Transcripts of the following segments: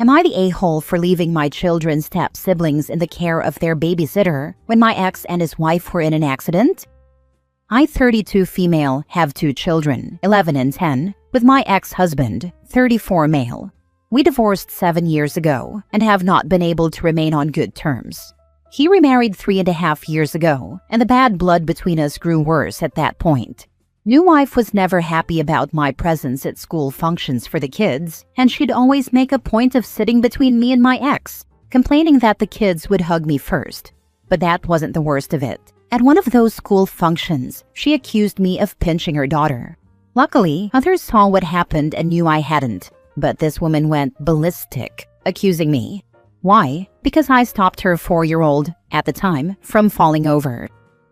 Am I the a-hole for leaving my children's step-siblings in the care of their babysitter when my ex and his wife were in an accident? I, 32 female, have 2 children, 11 and 10, with my ex-husband, 34 male. We divorced 7 years ago and have not been able to remain on good terms. He remarried 3.5 years ago, and the bad blood between us grew worse at that point. New wife was never happy about my presence at school functions for the kids, and she'd always make a point of sitting between me and my ex, complaining that the kids would hug me first. But that wasn't the worst of it. At one of those school functions, she accused me of pinching her daughter. Luckily, others saw what happened and knew I hadn't, but this woman went ballistic, accusing me. Why? Because I stopped her 4-year-old, at the time, from falling over.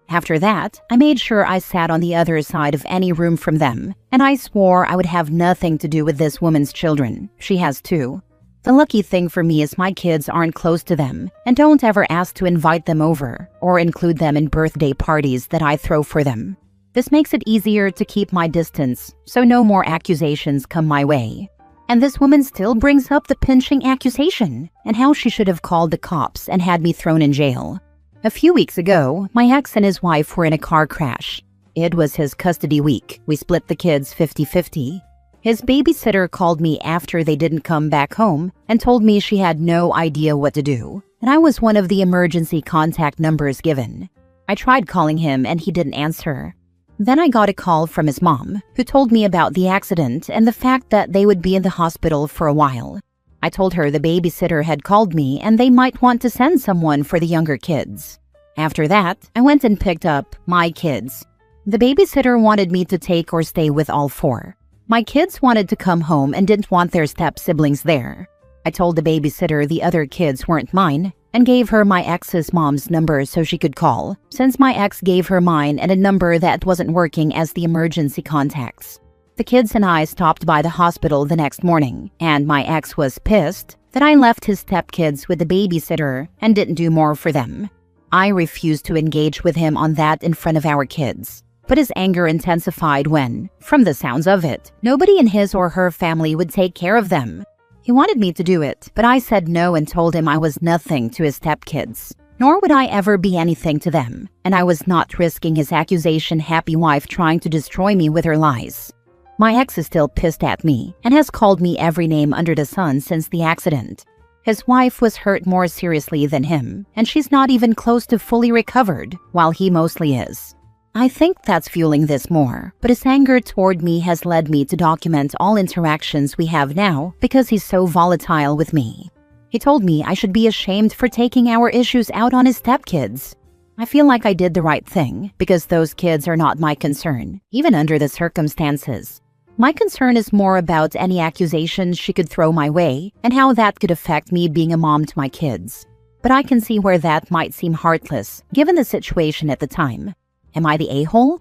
After that, I made sure I sat on the other side of any room from them, and I swore I would have nothing to do with this woman's children. She has 2. The lucky thing for me is my kids aren't close to them and don't ever ask to invite them over or include them in birthday parties that I throw for them. This makes it easier to keep my distance, so no more accusations come my way. And this woman still brings up the pinching accusation and how she should have called the cops and had me thrown in jail. A few weeks ago, my ex and his wife were in a car crash. It was his custody week. We split the kids 50-50. His babysitter called me after they didn't come back home and told me she had no idea what to do, and I was one of the emergency contact numbers given. I tried calling him and he didn't answer. Then I got a call from his mom, who told me about the accident and the fact that they would be in the hospital for a while. I told her the babysitter had called me and they might want to send someone for the younger kids. After that, I went and picked up my kids. The babysitter wanted me to take or stay with all 4. My kids wanted to come home and didn't want their step-siblings there. I told the babysitter the other kids weren't mine and gave her my ex's mom's number so she could call, since my ex gave her mine and a number that wasn't working as the emergency contacts. The kids and I stopped by the hospital the next morning, and my ex was pissed that I left his stepkids with the babysitter and didn't do more for them. I refused to engage with him on that in front of our kids, but his anger intensified when, from the sounds of it, nobody in his or her family would take care of them. He wanted me to do it, but I said no and told him I was nothing to his stepkids, nor would I ever be anything to them, and I was not risking his accusation-happy wife trying to destroy me with her lies. My ex is still pissed at me and has called me every name under the sun since the accident. His wife was hurt more seriously than him, and she's not even close to fully recovered, while he mostly is. I think that's fueling this more, but his anger toward me has led me to document all interactions we have now because he's so volatile with me. He told me I should be ashamed for taking our issues out on his stepkids. I feel like I did the right thing because those kids are not my concern, even under the circumstances. My concern is more about any accusations she could throw my way and how that could affect me being a mom to my kids. But I can see where that might seem heartless, given the situation at the time. Am I the a-hole?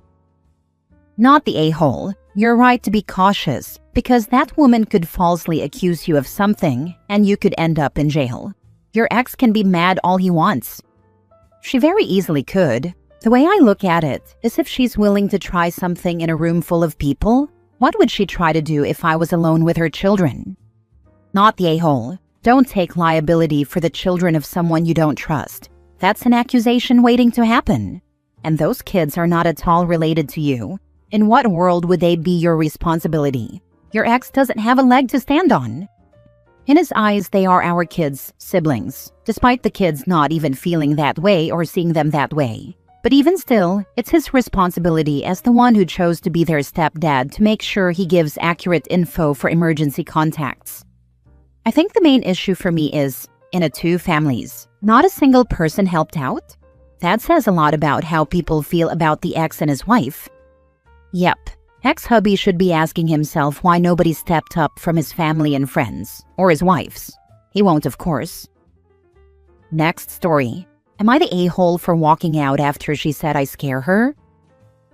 Not the a-hole. You're right to be cautious, because that woman could falsely accuse you of something, and you could end up in jail. Your ex can be mad all he wants. She very easily could. The way I look at it is if she's willing to try something in a room full of people, what would she try to do if I was alone with her children? Not the a-hole. Don't take liability for the children of someone you don't trust. That's an accusation waiting to happen. And those kids are not at all related to you. In what world would they be your responsibility? Your ex doesn't have a leg to stand on. In his eyes, they are our kids' siblings, despite the kids not even feeling that way or seeing them that way. But even still, it's his responsibility as the one who chose to be their stepdad to make sure he gives accurate info for emergency contacts. I think the main issue for me is, in a 2 families, not a single person helped out? That says a lot about how people feel about the ex and his wife. Yep, ex-hubby should be asking himself why nobody stepped up from his family and friends, or his wife's. He won't, of course. Next story. Am I the a-hole for walking out after she said I scare her?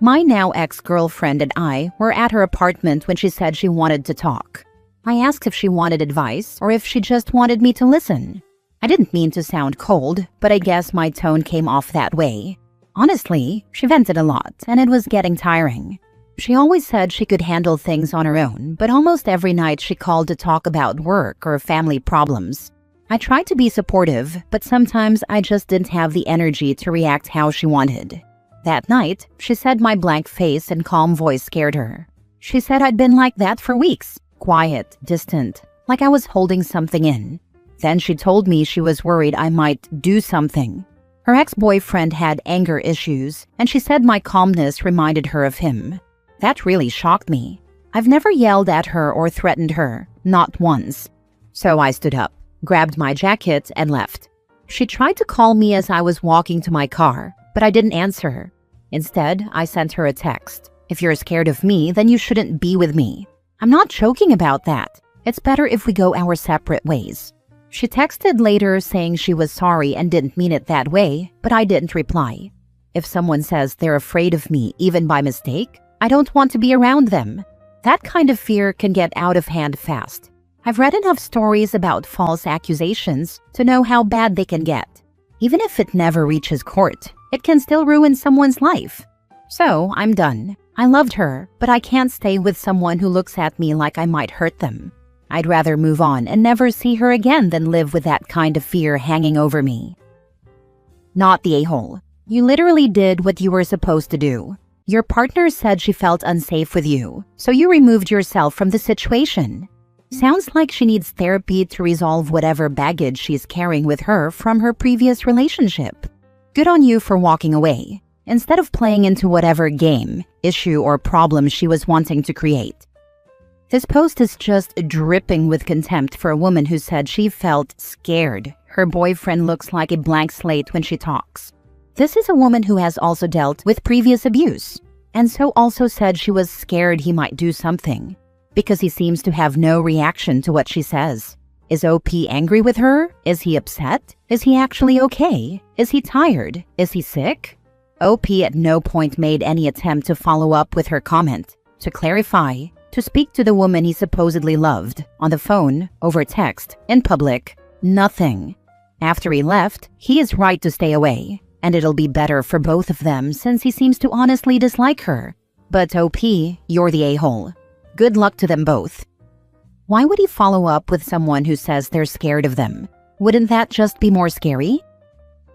My now ex-girlfriend and I were at her apartment when she said she wanted to talk. I asked if she wanted advice or if she just wanted me to listen. I didn't mean to sound cold, but I guess my tone came off that way. Honestly, she vented a lot and it was getting tiring. She always said she could handle things on her own, but almost every night she called to talk about work or family problems. I tried to be supportive, but sometimes I just didn't have the energy to react how she wanted. That night, she said my blank face and calm voice scared her. She said I'd been like that for weeks, quiet, distant, like I was holding something in. Then she told me she was worried I might do something. Her ex-boyfriend had anger issues, and she said my calmness reminded her of him. That really shocked me. I've never yelled at her or threatened her, not once. So I stood up, grabbed my jacket, and left. She tried to call me as I was walking to my car, but I didn't answer. Instead, I sent her a text. If you're scared of me, then you shouldn't be with me. I'm not joking about that. It's better if we go our separate ways. She texted later saying she was sorry and didn't mean it that way, but I didn't reply. If someone says they're afraid of me, even by mistake, I don't want to be around them. That kind of fear can get out of hand fast. I've read enough stories about false accusations to know how bad they can get. Even if it never reaches court, it can still ruin someone's life. So, I'm done. I loved her, but I can't stay with someone who looks at me like I might hurt them. I'd rather move on and never see her again than live with that kind of fear hanging over me. Not the a-hole. You literally did what you were supposed to do. Your partner said she felt unsafe with you, so you removed yourself from the situation. Sounds like she needs therapy to resolve whatever baggage she's carrying with her from her previous relationship. Good on you for walking away, instead of playing into whatever game, issue, or problem she was wanting to create. This post is just dripping with contempt for a woman who said she felt scared. Her boyfriend looks like a blank slate when she talks. This is a woman who has also dealt with previous abuse, and so also said she was scared he might do something, because he seems to have no reaction to what she says. Is OP angry with her? Is he upset? Is he actually okay? Is he tired? Is he sick? OP at no point made any attempt to follow up with her comment, to clarify, to speak to the woman he supposedly loved, on the phone, over text, in public. Nothing. After he left, he is right to stay away. And it'll be better for both of them since he seems to honestly dislike her. But OP, you're the a-hole. Good luck to them both. Why would he follow up with someone who says they're scared of them? Wouldn't that just be more scary?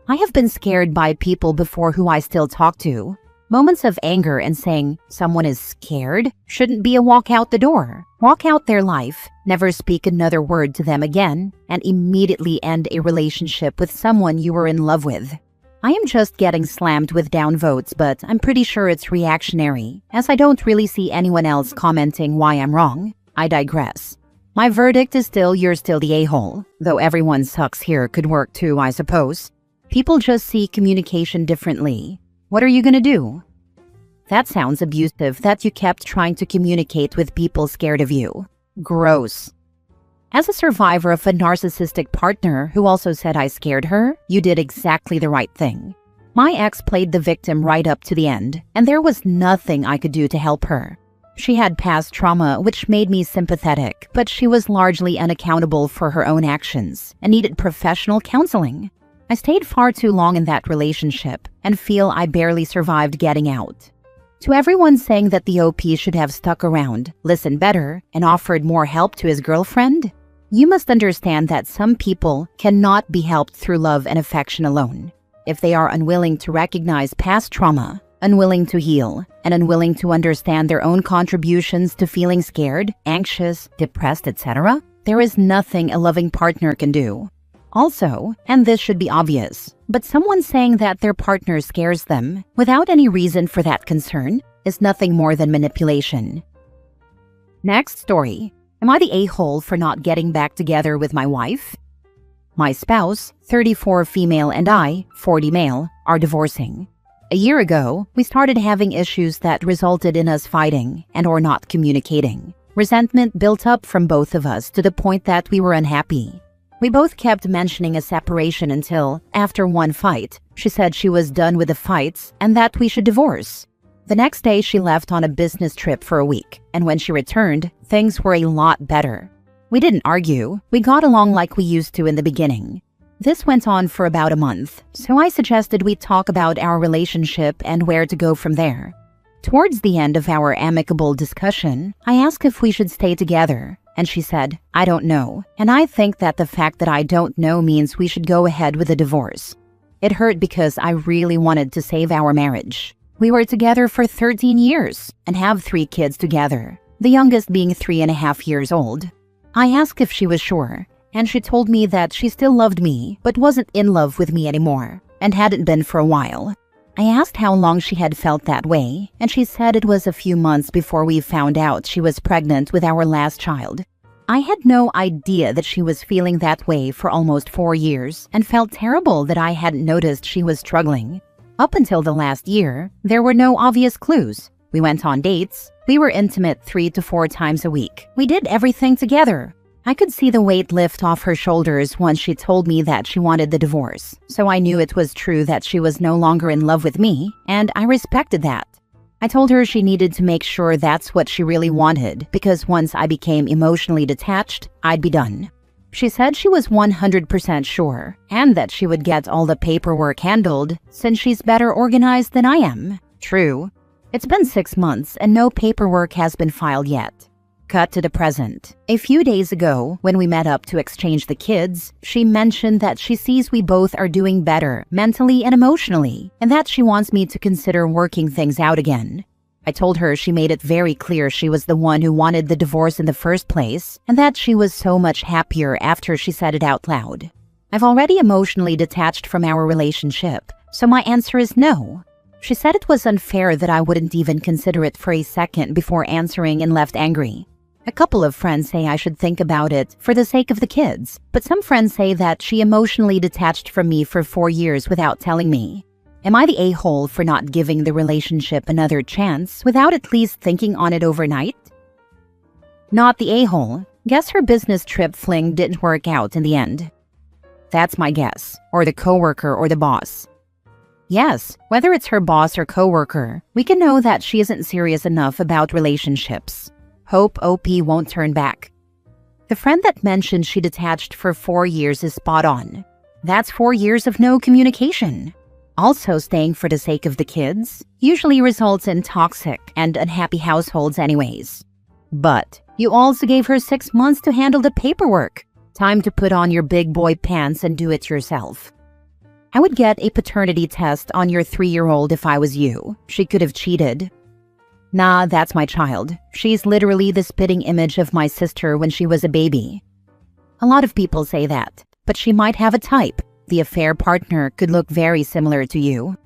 I have been scared by people before who I still talk to. Moments of anger and saying someone is scared shouldn't be a walk out the door. Walk out their life, never speak another word to them again, and immediately end a relationship with someone you were in love with. I am just getting slammed with downvotes, but I'm pretty sure it's reactionary, as I don't really see anyone else commenting why I'm wrong. I digress. My verdict is still you're still the a-hole, though everyone sucks here could work too, I suppose. People just see communication differently. What are you gonna do? That sounds abusive that you kept trying to communicate with people scared of you. Gross. As a survivor of a narcissistic partner who also said I scared her, you did exactly the right thing. My ex played the victim right up to the end, and there was nothing I could do to help her. She had past trauma which made me sympathetic, but she was largely unaccountable for her own actions and needed professional counseling. I stayed far too long in that relationship and feel I barely survived getting out. To everyone saying that the OP should have stuck around, listened better, and offered more help to his girlfriend, you must understand that some people cannot be helped through love and affection alone. If they are unwilling to recognize past trauma, unwilling to heal, and unwilling to understand their own contributions to feeling scared, anxious, depressed, etc., there is nothing a loving partner can do. Also, and this should be obvious, but someone saying that their partner scares them without any reason for that concern is nothing more than manipulation. Next story. Am I the a-hole for not getting back together with my wife? My spouse, 34 female, and I, 40 male, are divorcing. A year ago, we started having issues that resulted in us fighting and/or not communicating. Resentment built up from both of us to the point that we were unhappy. We both kept mentioning a separation until, after one fight, she said she was done with the fights and that we should divorce. The next day, she left on a business trip for a week, and when she returned, things were a lot better. We didn't argue. We got along like we used to in the beginning. This went on for about a month, so I suggested we talk about our relationship and where to go from there. Towards the end of our amicable discussion, I asked if we should stay together, and she said, "I don't know, and I think that the fact that I don't know means we should go ahead with a divorce." It hurt because I really wanted to save our marriage. We were together for 13 years and have 3 kids together, the youngest being 3.5 years old. I asked if she was sure, and she told me that she still loved me but wasn't in love with me anymore, and hadn't been for a while. I asked how long she had felt that way, and she said it was a few months before we found out she was pregnant with our last child. I had no idea that she was feeling that way for almost 4 years and felt terrible that I hadn't noticed she was struggling. Up until the last year, there were no obvious clues. We went on dates. We were intimate 3 to 4 times a week. We did everything together. I could see the weight lift off her shoulders once she told me that she wanted the divorce, so I knew it was true that she was no longer in love with me, and I respected that. I told her she needed to make sure that's what she really wanted, because once I became emotionally detached, I'd be done. She said she was 100% sure, and that she would get all the paperwork handled, since she's better organized than I am. True. It's been 6 months, and no paperwork has been filed yet. Cut to the present. A few days ago, when we met up to exchange the kids, she mentioned that she sees we both are doing better mentally and emotionally, and that she wants me to consider working things out again. I told her she made it very clear she was the one who wanted the divorce in the first place, and that she was so much happier after she said it out loud. I've already emotionally detached from our relationship, so my answer is no. She said it was unfair that I wouldn't even consider it for a second before answering and left angry. A couple of friends say I should think about it for the sake of the kids, but some friends say that she emotionally detached from me for 4 years without telling me. Am I the a-hole for not giving the relationship another chance without at least thinking on it overnight? Not the a-hole. Guess her business trip fling didn't work out in the end. That's my guess, or the coworker or the boss. Yes, whether it's her boss or coworker, we can know that she isn't serious enough about relationships. Hope OP won't turn back. The friend that mentioned she detached for 4 years is spot on. That's 4 years of no communication. Also, staying for the sake of the kids usually results in toxic and unhappy households anyways. But you also gave her 6 months to handle the paperwork. Time to put on your big boy pants and do it yourself. I would get a paternity test on your 3-year-old if I was you. She could have cheated. Nah, that's my child. She's literally the spitting image of my sister when she was a baby. A lot of people say that, but she might have a type. The affair partner could look very similar to you.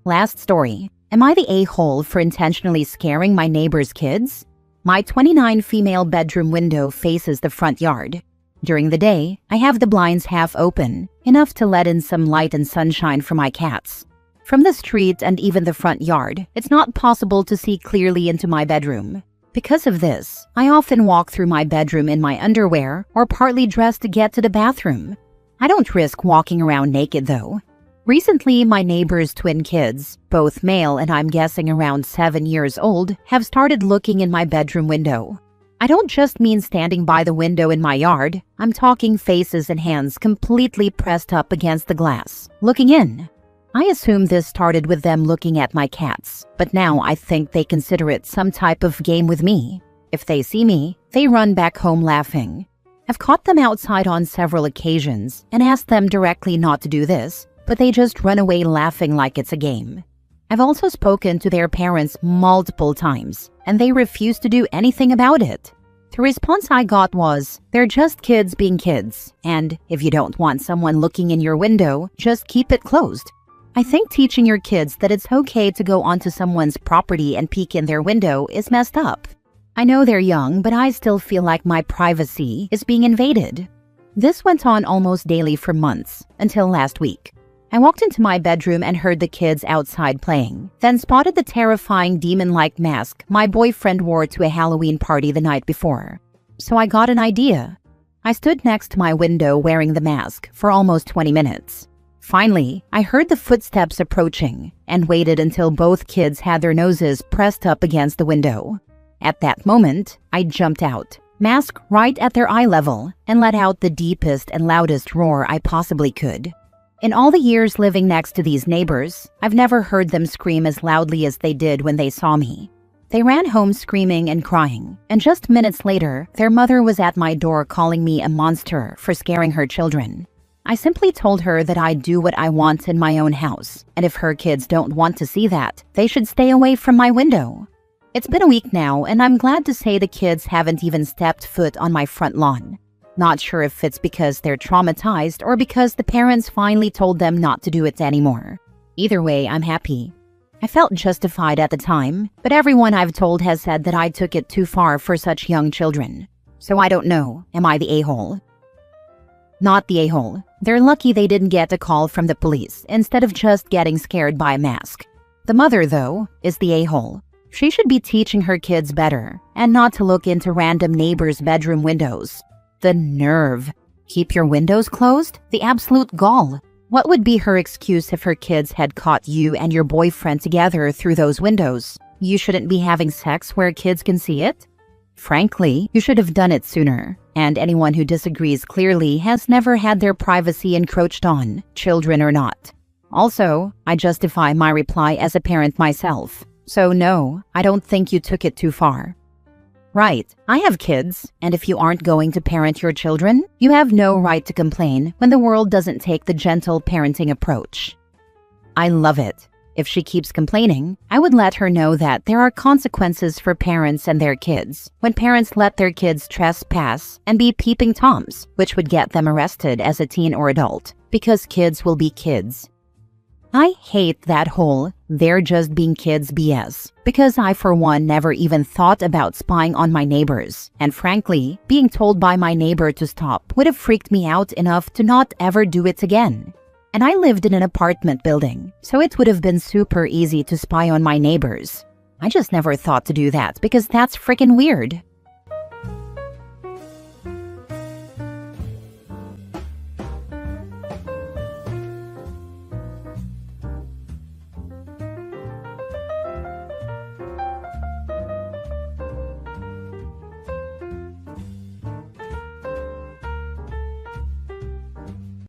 Last story. Am I the a-hole for intentionally scaring my neighbor's kids? My 29 female bedroom window faces the front yard. During the day, I have the blinds half open, enough to let in some light and sunshine for my cats. From the street and even the front yard, it's not possible to see clearly into my bedroom. Because of this, I often walk through my bedroom in my underwear or partly dressed to get to the bathroom. I don't risk walking around naked though. Recently, my neighbor's twin kids, both male and I'm guessing around 7 years old, have started looking in my bedroom window. I don't just mean standing by the window in my yard. I'm talking faces and hands completely pressed up against the glass, looking in. I assume this started with them looking at my cats, but now I think they consider it some type of game with me. If they see me, they run back home laughing. I've caught them outside on several occasions and asked them directly not to do this, but they just run away laughing like it's a game. I've also spoken to their parents multiple times, and they refuse to do anything about it. The response I got was, they're just kids being kids, and if you don't want someone looking in your window, just keep it closed. I think teaching your kids that it's okay to go onto someone's property and peek in their window is messed up. I know they're young, but I still feel like my privacy is being invaded. This went on almost daily for months, until last week. I walked into my bedroom and heard the kids outside playing, then spotted the terrifying demon-like mask my boyfriend wore to a Halloween party the night before. So I got an idea. I stood next to my window wearing the mask for almost 20 minutes. Finally, I heard the footsteps approaching and waited until both kids had their noses pressed up against the window. At that moment, I jumped out, mask right at their eye level, and let out the deepest and loudest roar I possibly could. In all the years living next to these neighbors, I've never heard them scream as loudly as they did when they saw me. They ran home screaming and crying, and just minutes later, their mother was at my door calling me a monster for scaring her children. I simply told her that I'd do what I want in my own house, and if her kids don't want to see that, they should stay away from my window. It's been a week now, and I'm glad to say the kids haven't even stepped foot on my front lawn. Not sure if it's because they're traumatized or because the parents finally told them not to do it anymore. Either way, I'm happy. I felt justified at the time, but everyone I've told has said that I took it too far for such young children. So I don't know, am I the a-hole? Not the a-hole. They're lucky they didn't get a call from the police instead of just getting scared by a mask. The mother, though, is the a-hole. She should be teaching her kids better and not to look into random neighbors' bedroom windows. The nerve. Keep your windows closed? The absolute gall. What would be her excuse if her kids had caught you and your boyfriend together through those windows? You shouldn't be having sex where kids can see it? Frankly, you should have done it sooner. And anyone who disagrees clearly has never had their privacy encroached on, children or not. Also, I justify my reply as a parent myself. So no, I don't think you took it too far. Right, I have kids, and if you aren't going to parent your children, you have no right to complain when the world doesn't take the gentle parenting approach. I love it. If she keeps complaining, I would let her know that there are consequences for parents and their kids when parents let their kids trespass and be peeping toms, which would get them arrested as a teen or adult, because kids will be kids. I hate that whole "they're just being kids" BS, because I for one never even thought about spying on my neighbors, and frankly, being told by my neighbor to stop would have freaked me out enough to not ever do it again. And I lived in an apartment building, so it would have been super easy to spy on my neighbors. I just never thought to do that because that's freaking weird.